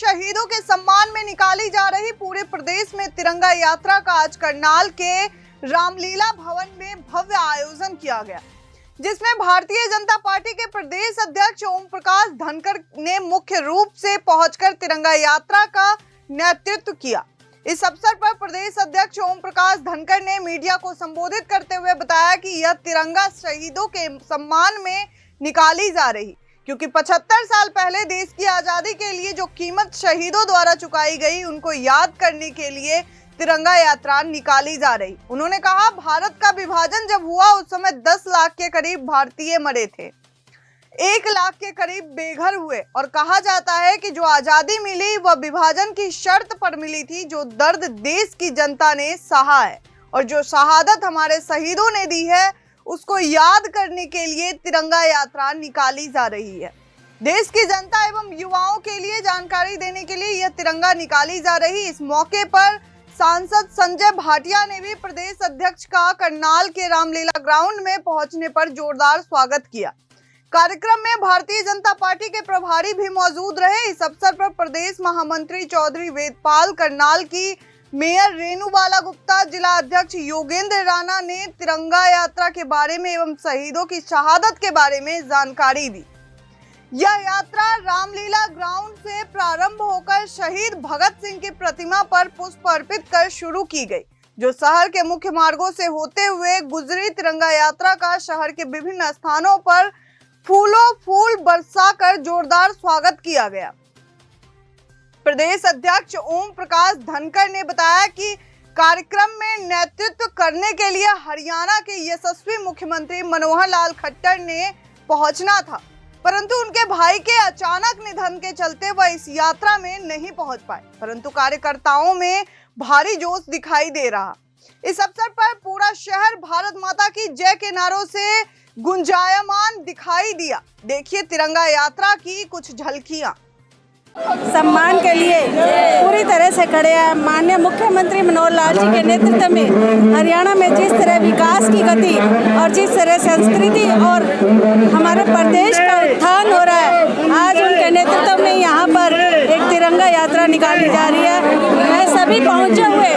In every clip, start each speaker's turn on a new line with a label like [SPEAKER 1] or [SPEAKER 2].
[SPEAKER 1] शहीदों के सम्मान में निकाली जा रही पूरे प्रदेश में तिरंगा यात्रा का आज करनाल के रामलीला भवन में भव्य आयोजन किया गया, जिसमें भारतीय जनता पार्टी के प्रदेश अध्यक्ष ओम प्रकाश धनखड़ ने मुख्य रूप से पहुंचकर तिरंगा यात्रा का नेतृत्व किया। इस अवसर पर प्रदेश अध्यक्ष ओम प्रकाश धनखड़ ने मीडिया को संबोधित करते हुए बताया कि यह तिरंगा शहीदों के सम्मान में निकाली जा रही, क्योंकि 75 साल पहले देश की आजादी के लिए जो कीमत शहीदों द्वारा चुकाई गई, उनको याद करने के लिए तिरंगा यात्रा निकाली जा रही। उन्होंने कहा, भारत का विभाजन जब हुआ उस समय 10 लाख के करीब भारतीय मरे थे, 1 लाख के करीब बेघर हुए और कहा जाता है कि जो आजादी मिली वह विभाजन की शर्त पर मिली थी। जो दर्द देश की जनता ने सहा है और जो शहादत हमारे शहीदों ने दी है, उसको याद करने के लिए तिरंगा यात्रा निकाली जा रही है। देश की जनता एवं युवाओं के लिए जानकारी देने के लिए यह तिरंगा निकाली जा रही। इस मौके पर सांसद संजय भाटिया ने भी प्रदेश अध्यक्ष का करनाल के रामलीला ग्राउंड में पहुंचने पर जोरदार स्वागत किया। कार्यक्रम में भारतीय जनता पार्टी के प्रभारी भी मौजूद रहे। इस अवसर पर प्रदेश महामंत्री चौधरी वेदपाल, करनाल की मेयर रेणुबाला गुप्ता, जिला अध्यक्ष योगेंद्र राणा ने तिरंगा यात्रा के बारे में एवं शहीदों की शहादत के बारे में जानकारी दी। यह यात्रा रामलीला ग्राउंड से प्रारंभ होकर शहीद भगत सिंह की प्रतिमा पर पुष्प अर्पित कर शुरू की गई, जो शहर के मुख्य मार्गों से होते हुए गुजरी। तिरंगा यात्रा का शहर के विभिन्न स्थानों पर फूल बरसाकर जोरदार स्वागत किया गया। प्रदेश अध्यक्ष ओम प्रकाश धनखड़ ने बताया कि कार्यक्रम में नेतृत्व करने के लिए हरियाणा के यशस्वी मुख्यमंत्री मनोहर लाल खट्टर ने पहुंचना था, परंतु उनके भाई के अचानक निधन के चलते वह इस यात्रा में नहीं पहुंच पाए, परंतु कार्यकर्ताओं में भारी जोश दिखाई दे रहा। इस अवसर पर पूरा शहर भारत माता की जय के नारों से गुंजायमान दिखाई दिया। देखिए तिरंगा यात्रा की कुछ झलकियां।
[SPEAKER 2] सम्मान के लिए पूरी तरह से खड़े हैं। माननीय मुख्यमंत्री मनोहर लाल जी के नेतृत्व में हरियाणा में जिस तरह विकास की गति और जिस तरह संस्कृति और हमारे प्रदेश का उत्थान हो रहा है, आज उनके नेतृत्व में यहाँ पर एक तिरंगा यात्रा निकाली जा रही है। मैं सभी पहुँचे हुए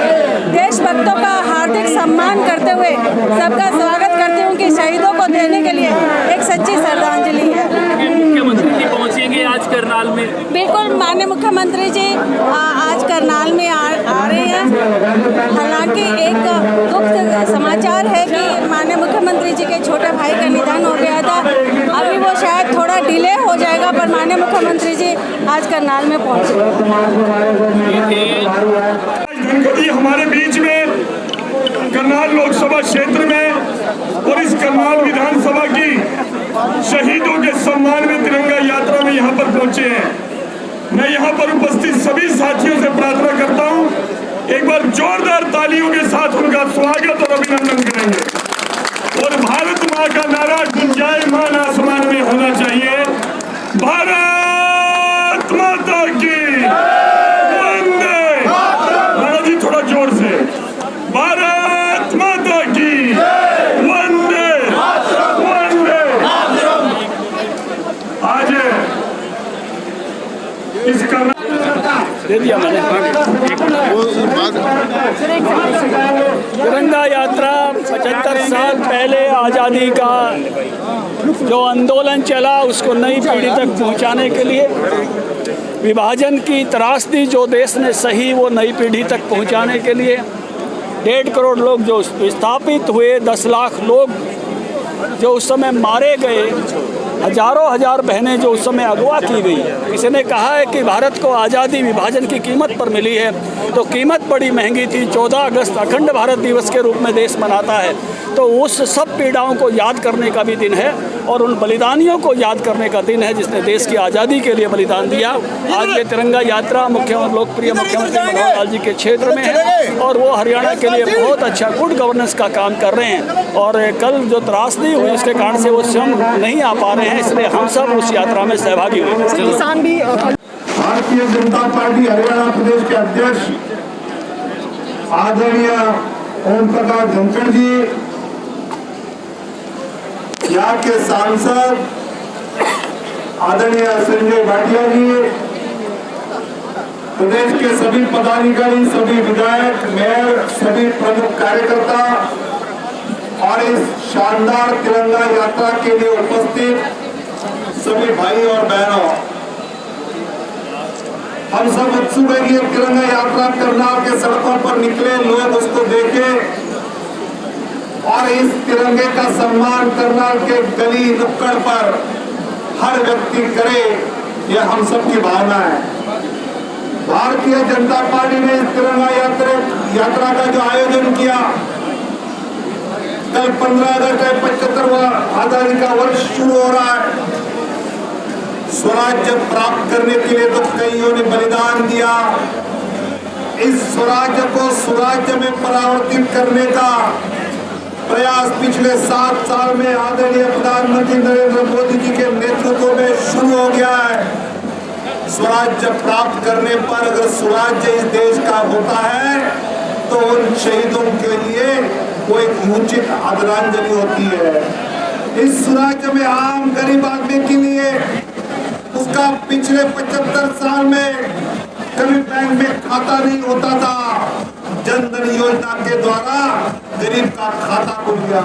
[SPEAKER 2] देशभक्तों का हार्दिक सम्मान करते हुए सबका स्वागत करती हूँ कि शहीदों को देने के लिए एक सच्ची श्रद्धांजलि है।
[SPEAKER 3] मुख्यमंत्री जी पहुँचेंगे आज करनाल में?
[SPEAKER 2] बिल्कुल, माननीय मुख्यमंत्री जी आज करनाल में आ रहे हैं। हालांकि एक दुख समाचार है कि माननीय मुख्यमंत्री जी के छोटे भाई का निधन हो गया था। अभी वो शायद थोड़ा डिले हो जाएगा, पर माननीय मुख्यमंत्री जी आज करनाल में पहुंचे।
[SPEAKER 4] हमारे बीच में करनाल लोकसभा क्षेत्र में और इस करनाल विधानसभा की शहीदों के सम्मान में तिरंगा यात्रा में यहाँ पर पहुंचे हैं। मैं यहाँ पर उपस्थित सभी साथियों से प्रार्थना करता हूँ, एक बार जोरदार तालियों के साथ उनका स्वागत और अभिनंदन करेंगे। और भारत माँ का नारा गुंजायमान आसमान में होना चाहिए। भारत माता की वंदे मातरम। जी थोड़ा जोर से, भारत माता की वंदे वंदे। आज दे दिया मैंने।
[SPEAKER 3] तिरंगा यात्रा 75 साल पहले आज़ादी का जो आंदोलन चला, उसको नई पीढ़ी तक पहुंचाने के लिए विभाजन की त्रासदी जो देश ने सही, वो नई पीढ़ी तक पहुंचाने के लिए 1.5 करोड़ लोग जो विस्थापित हुए, 10 लाख लोग जो उस समय मारे गए, हजारों हजार बहनें जो उस समय अगवा की गई। किसी ने कहा है कि भारत को आज़ादी विभाजन की कीमत पर मिली है, तो कीमत बड़ी महंगी थी। 14 अगस्त अखंड भारत दिवस के रूप में देश मनाता है, तो उस सब पीड़ाओं को याद करने का भी दिन है और उन बलिदानियों को याद करने का दिन है जिसने देश की आज़ादी के लिए बलिदान दिया। आज ये तिरंगा यात्रा लोकप्रिय मुख्यमंत्री मनोहर लाल जी के क्षेत्र में है और वो हरियाणा के लिए बहुत अच्छा गुड गवर्नेंस का काम कर रहे हैं। और कल जो त्रासदी हुई उसके कारण से वो स्वयं नहीं आ पा रहे हैं, इसलिए हम सब उस यात्रा में सहभागी हुए।
[SPEAKER 2] किसान भी
[SPEAKER 4] भारतीय जनता पार्टी हरियाणा प्रदेश के अध्यक्ष आदरणीय ओम प्रकाश धनखड़ जी, यहाँ के सांसद आदरणीय संजय भाटिया जी,
[SPEAKER 5] प्रदेश के सभी पदाधिकारी, सभी विधायक, मेयर, सभी प्रमुख कार्यकर्ता और इस शानदार तिरंगा यात्रा के लिए उपस्थित सभी भाई और बहनों, हम सब उत्सुक है कि तिरंगा यात्रा करनाल के सड़कों पर निकले, लोग उसको देखें और इस तिरंगे का सम्मान करनाल के गली नुक्कड़ पर हर व्यक्ति करे, यह हम सब की भावना है। भारतीय जनता पार्टी ने इस तिरंगा यात्रा का जो आयोजन किया, कल 15 अगस्त 75वां आजादी का वर्ष शुरू हो रहा है। स्वराज्य प्राप्त करने के लिए तो कईयों ने बलिदान दिया। इस स्वराज्य को सुराज्य में परिवर्तित करने का प्रयास पिछले 7 साल में आदरणीय प्रधानमंत्री नरेंद्र मोदी जी के नेतृत्व में शुरू हो गया है। स्वराज्य प्राप्त करने पर अगर स्वराज्य इस देश का होता है तो उन शहीदों के लिए वो एक उचित आदरांजलि होती है। इस स्वराज्य में आम गरीब आदमी के लिए उसका पिछले 75 साल में कभी बैंक में खाता नहीं होता था। जन धन योजना के द्वारा गरीब का खाता खुल गया।